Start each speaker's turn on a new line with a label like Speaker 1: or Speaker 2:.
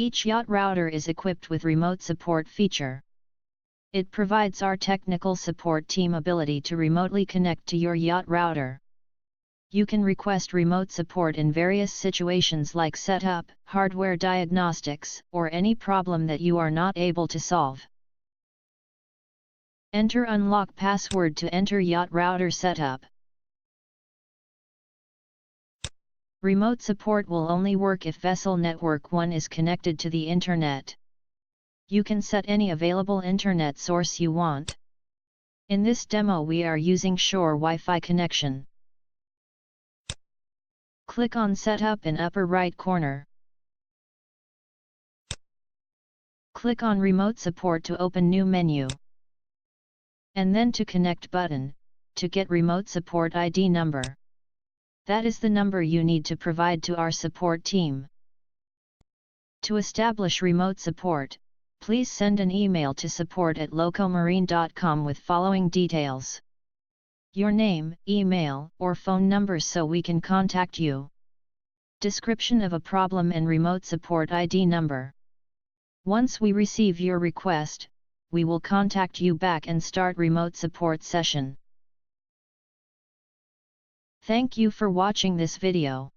Speaker 1: Each yacht router is equipped with remote support feature. It provides our technical support team ability to remotely connect to your yacht router. You can request remote support in various situations like setup, hardware diagnostics, or any problem that you are not able to solve. Enter unlock password to enter yacht router setup. Remote support will only work if vessel network 1 is connected to the internet. You can set any available internet source you want. In this demo we are using Shore Wi-Fi connection. Click on Setup in upper right corner. Click on Remote Support to open new menu. And then to Connect button, to get remote support ID number. That is the number you need to provide to our support team. To establish remote support, please send an email to support@locomarine.com with following details: your name, email, or phone numbers so we can contact you. Description of a problem and remote support ID number. Once we receive your request, we will contact you back and start remote support session. Thank you for watching this video.